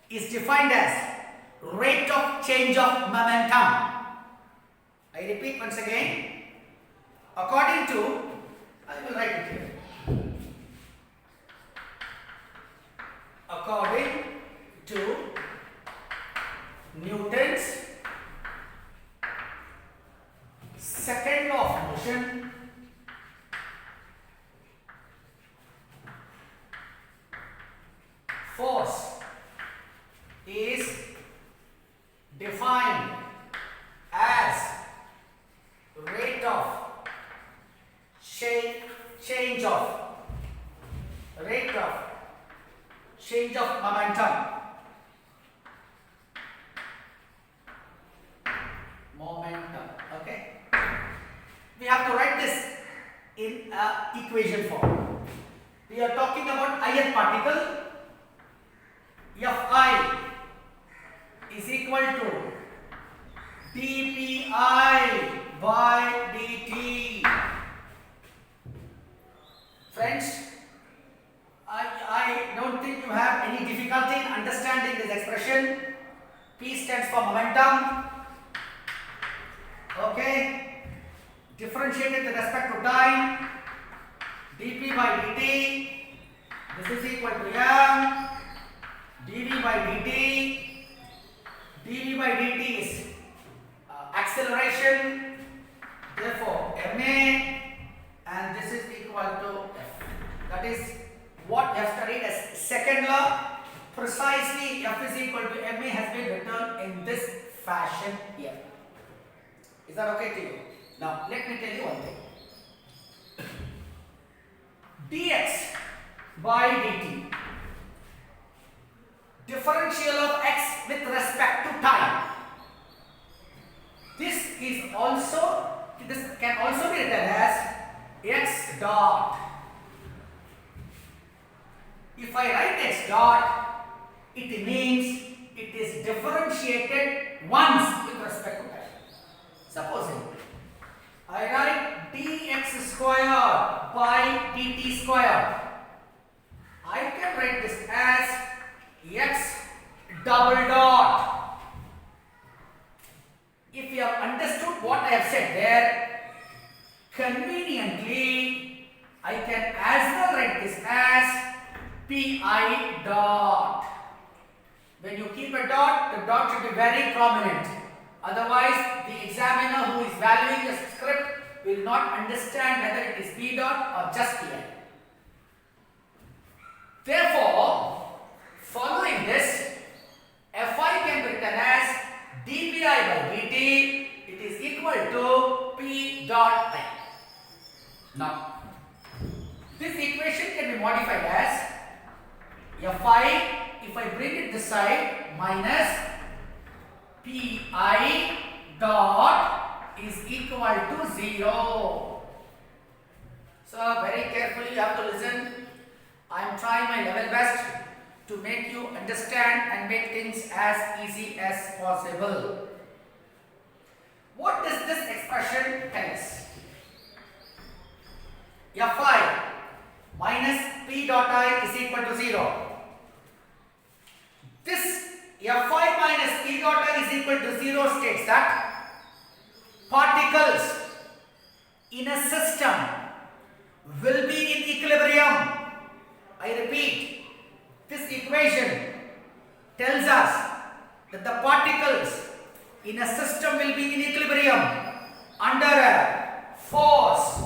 is defined as rate of change of momentum. I repeat once again. According to, I will write it here. According to Newton's second law of motion, force is defined as rate of change of momentum. Okay. We have to write this in equation form. We are talking about ith particle. Fi is equal to dpi by dt. Friends, I don't think you have any difficulty in understanding this expression. P stands for momentum. Okay. Differentiated with respect to time. dp by dt. This is equal to m. dv by dt. dv by dt is acceleration. Therefore, ma, and this is equal to f. That is what we have studied as second law. Precisely, f is equal to ma has been written in this fashion here. Is that okay to you? Now, let me tell you one thing. dx by dt, differential of x with respect to time. This can also be written as x dot. If I write x dot, it means it is differentiated once with respect to time. Supposing I write dx square by dt square, I can write this as x double dot. If you have understood what I have said there, conveniently I can as well write this as pi dot. When you keep a dot, the dot should be very prominent. Otherwise, the examiner who is valuing the script will not understand whether it is p dot or just pi. Therefore, following this, fi can be written as dpi by dt. It is equal to p dot I. Now, this equation can be modified as fi, if I bring it this side, minus pi dot is equal to 0. So, very carefully you have to listen. I am trying my level best to make you understand and make things as easy as possible. What does this expression tell us? Fi minus p dot I is equal to 0. This Fi minus p dot I is equal to 0 states that particles in a system will be in equilibrium. I repeat, this equation tells us that the particles in a system will be in equilibrium under a force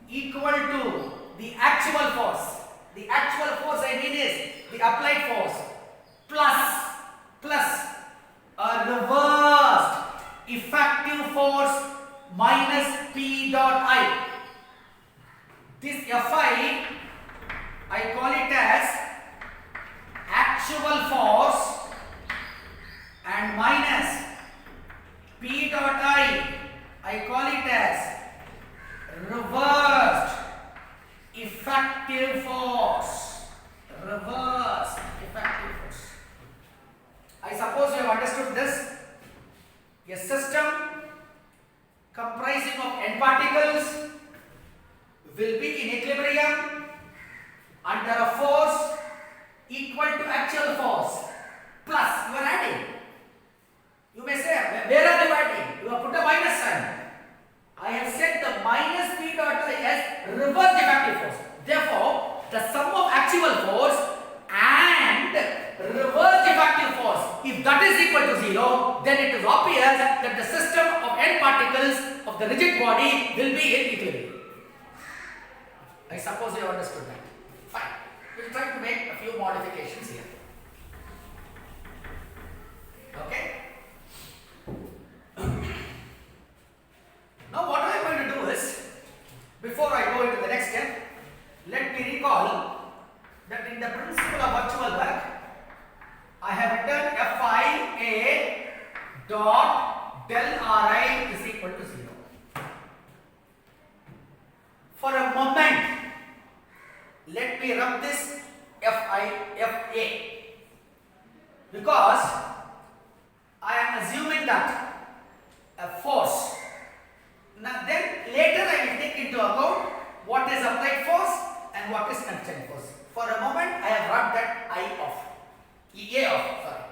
equal to the actual force. The actual force I mean is the applied force plus a reversed effective force minus p dot I. This Fi, I call it as actual force and minus p dot I call it as reversed effective force. Reversed effective force. I suppose you have understood this. A system comprising of n particles will be in equilibrium under a force actual force and reverse effective force. If that is equal to 0, then it is obvious that the system of n particles of the rigid body will be in equilibrium. I suppose you understood that. Fine. We will try to make a few modifications here. Okay. Now what I am going to do is, before I go into the next step, let me recall that in the principle of virtual work, I have written Fi A dot del Ri is equal to 0. For a moment, let me rub this Fa because I am assuming that a force. Now then later I will take into account what is applied force and what is constant force. For a moment I have rubbed that I off. EA off, sorry.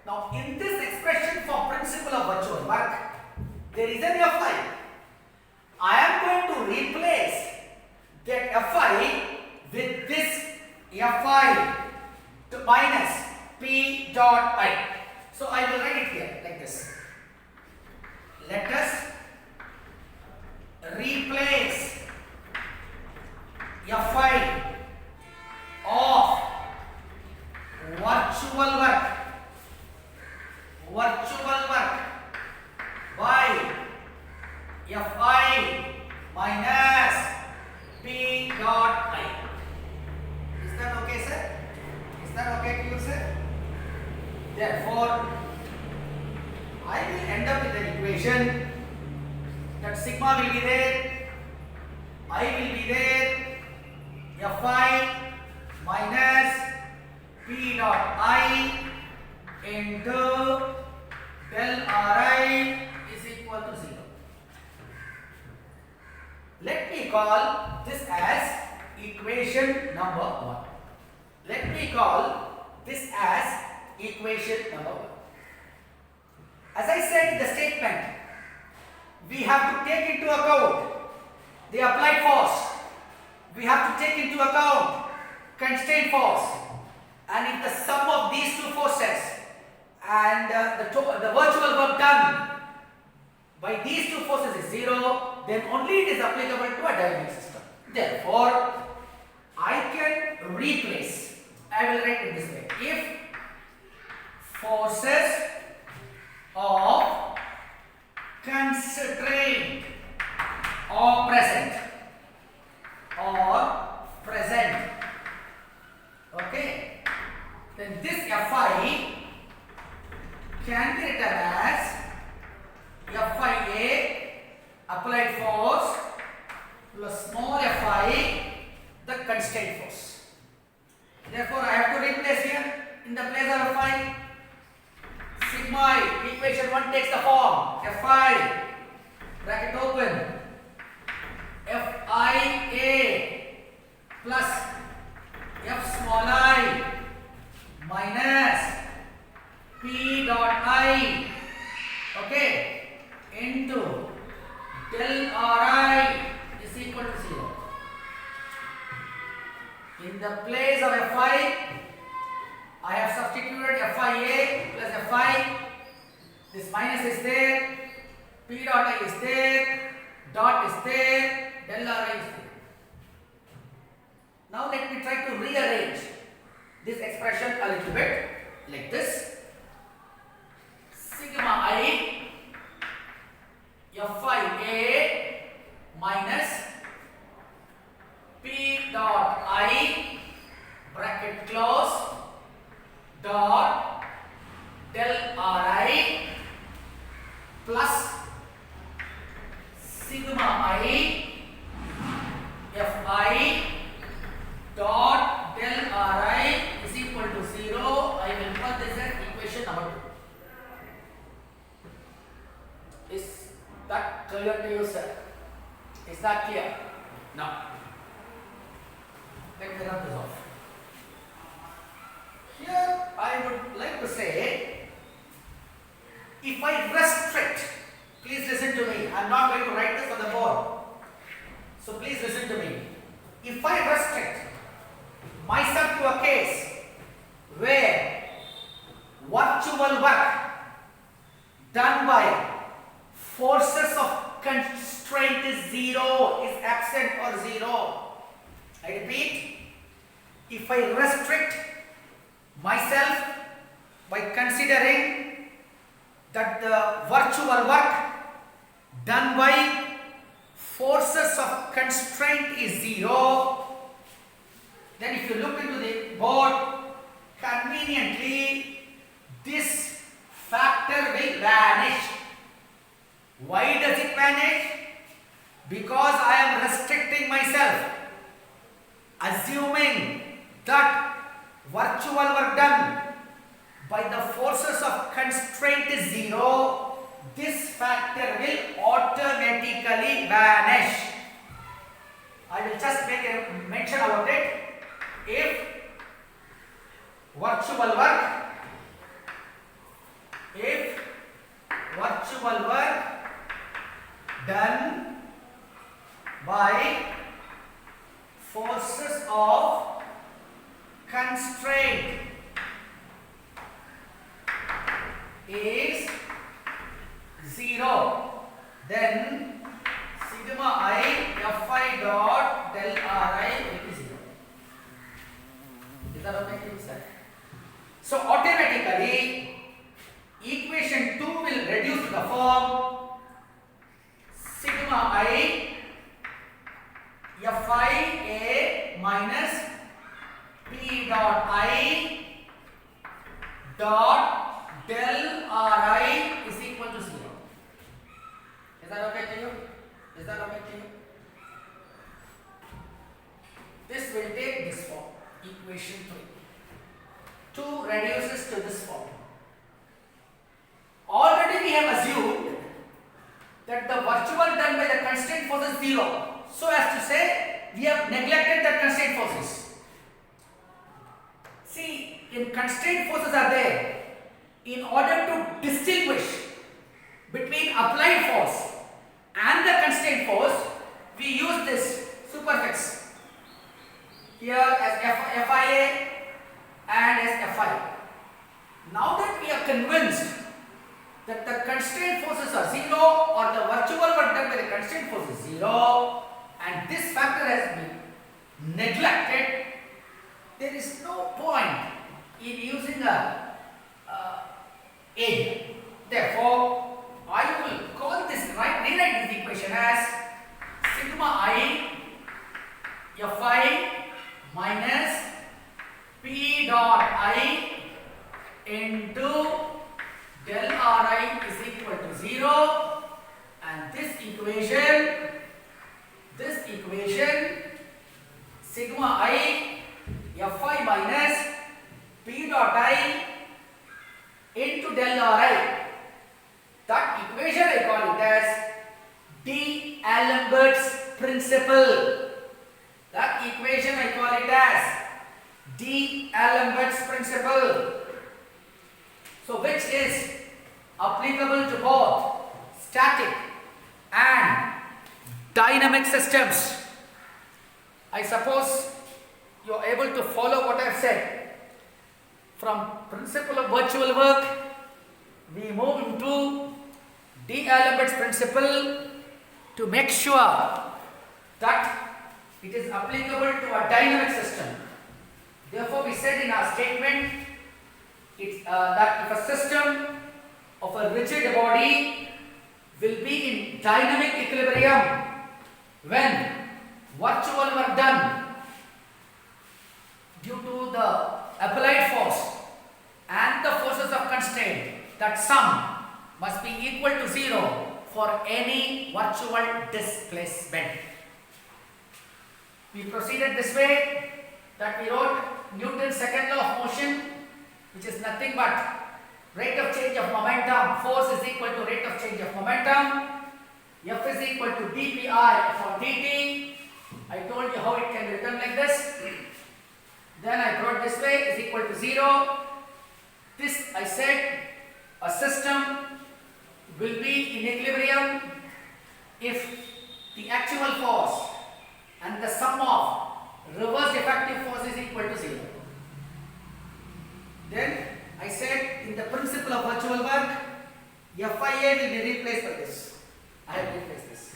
Now in this expression for principle of virtual work, there is an Fi. I am going to replace that Fi with this Fi to minus P dot I. So I will write it here like this. Let us replace Fi of virtual work by Fi minus P dot I. Is that okay, sir? Is that okay to you, sir? Therefore, I will end up with an equation that sigma will be there, I will be there, Fi minus P dot I into del Ri is equal to 0. Let me call this as equation number 1. Let me call this as equation number 1. As I said in the statement, we have to take into account the applied force. We have to take into account constraint force. And if the sum of these two forces and the virtual work done by these two forces is 0, then only it is applicable to a dynamic system. Therefore, I can replace. I will write it this way. If forces of constraint are present, okay, then this Fi can be written as Fi applied force plus small Fi the constraint force. Therefore, I have to replace here in the place of Fi. Sigma equation 1 takes the form Fi bracket open Fia plus F small I minus P dot I, okay, into del Ri is equal to 0. In the place of Fi, I have substituted Fia plus Fi. This minus is there, P dot I is there, dot is there, del Ri is there. Now let me try to rearrange this expression a little bit like this. Sigma I Fia minus P dot I bracket close dot del Ri plus sigma I Fi dot del Ri is equal to 0. I will call this as equation number 2. Is that clear to you, sir? Is that clear? No. Let me rub this off. Here I would like to say, if I restrict, please listen to me, I am not going to write this on the board. if I restrict myself by considering that the virtual work done by forces of constraint is 0, then if you look into the board, conveniently this factor will vanish. Why does it vanish? Because I am restricting myself, assuming that virtual work done by the forces of constraint is 0, this factor will automatically vanish. I will just make a mention about it. If virtual work done by forces of constraint is 0, then sigma I Fi dot del Ri will be 0. Is that okay, sir? So automatically equation 2 will reduce to the form sigma I Fi A minus P dot I dot del Ri is equal to 0. Is that okay to you? Is that okay to you? This will take this form, equation 3. 2 reduces to this form. Already we have assumed that the virtual done by the constraint force is 0. So as to say, we have neglected the constraint forces. See, in constraint forces are there. In order to distinguish between applied force and the constraint force, we use this superfix here as Fia and as Fi. Now that we are convinced that the constraint forces are 0 or the virtual work done by the constraint force is 0 and this factor has been neglected, there is no point in using a area. Therefore, I will call this, rewrite this equation as sigma I Fi minus P dot I into del Ri is equal to 0, and this equation sigma I Fi minus P dot I into del Ri, that equation I call it as D'Alembert's principle. That equation I call it as D'Alembert's principle. So which is applicable to both static and dynamic systems. I suppose you are able to follow what I have said. From principle of virtual work, we move into D'Alembert's principle to make sure that it is applicable to a dynamic system. Therefore, we said in our statement that if a system of a rigid body will be in dynamic equilibrium when virtual work done due to the applied force and the forces of constraint, that sum must be equal to 0 for any virtual displacement. We proceeded this way, that we wrote Newton's second law of motion, which is nothing but rate of change of momentum. Force is equal to rate of change of momentum. F is equal to dpi for dt. I told you how it can be written like this. Then I brought this way is equal to 0. This I said a system will be in equilibrium if the actual force and the sum of reverse effective force is equal to 0. Then I said in the principle of virtual work, Fia will be replaced by this. I have replaced this.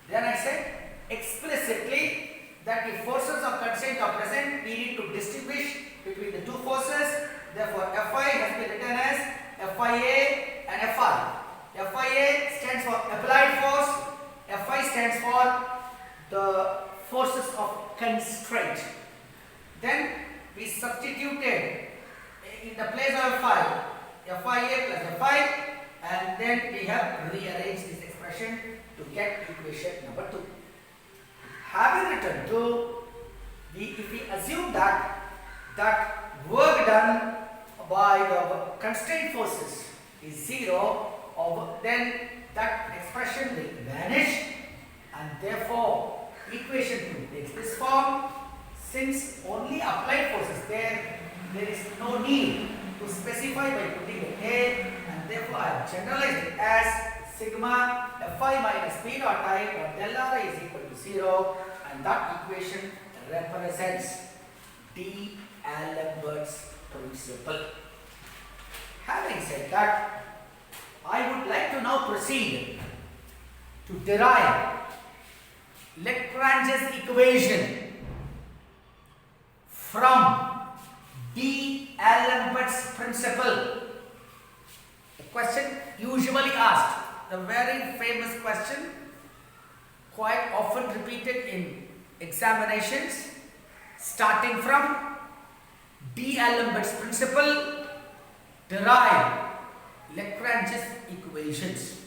Then I said explicitly that if forces of constraint are present, we need to between the two forces. Therefore, Fi has been written as Fia and Fi. Fia stands for applied force. Fi stands for the forces of constraint. Then we substituted in the place of Fi, Fia plus Fi, and then we have rearranged this expression to get equation number 2. Having written 2, if we assume that work done by the constraint forces is 0, then that expression will vanish, and therefore equation 2 takes this form. Since only applied forces there is no need to specify by putting a A, and therefore I have generalized it as sigma Fi minus P dot I or del Ri is equal to 0, and that equation represents D'Alembert's principle. Having said that, I would like to now proceed to derive Lagrange's equation from D'Alembert's principle. A question usually asked, a very famous question, quite often repeated in examinations, starting from D'Alembert's principle, derive Lagrange's equations.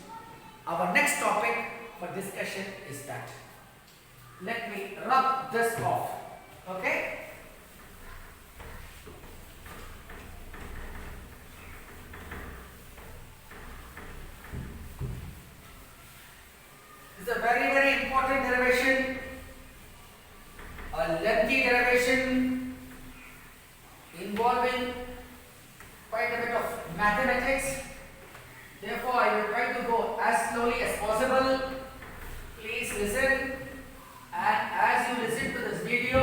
Our next topic for discussion is that. Let me rub this off. Okay? This is a very, very important derivation, a lengthy derivation involving quite a bit of mathematics. Therefore, I will try to go as slowly as possible. Please listen, and as you listen to this video,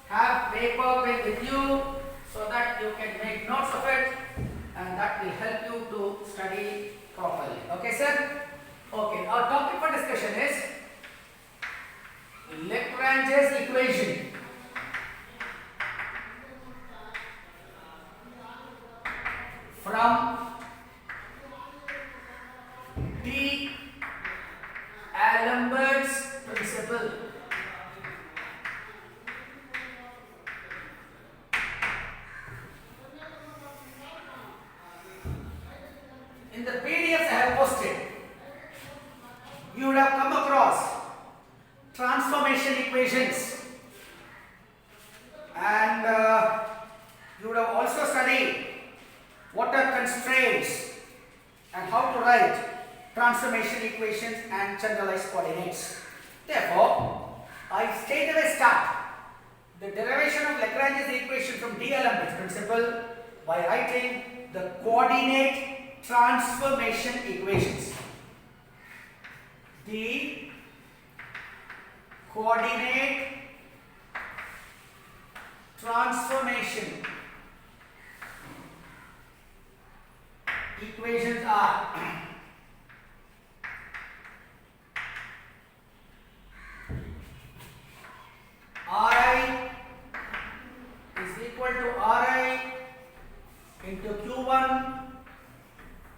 have paper pen with you so that you can make notes of it, and that will help you to study properly. Okay, sir? Okay, our topic for discussion is Lagrange's equation from D'Alembert's principle. In the PDFs I have posted, you would have come across transformation equations, and you would have also studied what are constraints and how to write transformation equations and generalized coordinates. Therefore, I straight away start the derivation of Lagrange's equation from D'Alembert's principle by writing the coordinate transformation equations. The coordinate transformation equations are Ri is equal to Ri into Q1,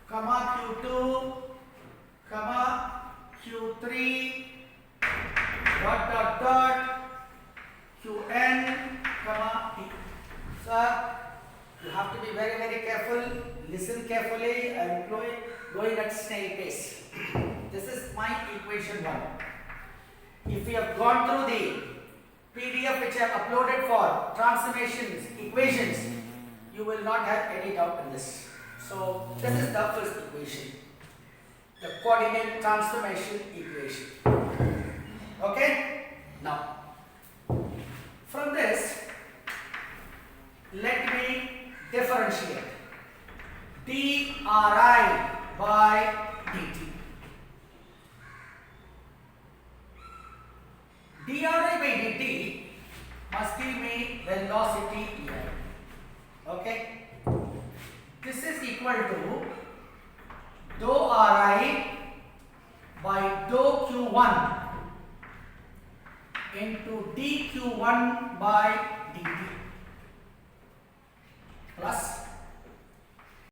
comma Q2, comma Q3, dot dot dot, Qn, comma T. Sir, you have to be very, very careful. Listen carefully. I am going at snail pace. This is my equation 1. If you have gone through the PDF which I have uploaded for transformations, equations, you will not have any doubt in this. So, this is the first equation, the coordinate transformation equation. Okay? Now, from this, let me differentiate dRi by dt. dRi by dt must give me velocity here. Okay? This is equal to dou Ri by dou Q1 into dQ1 by dt. plus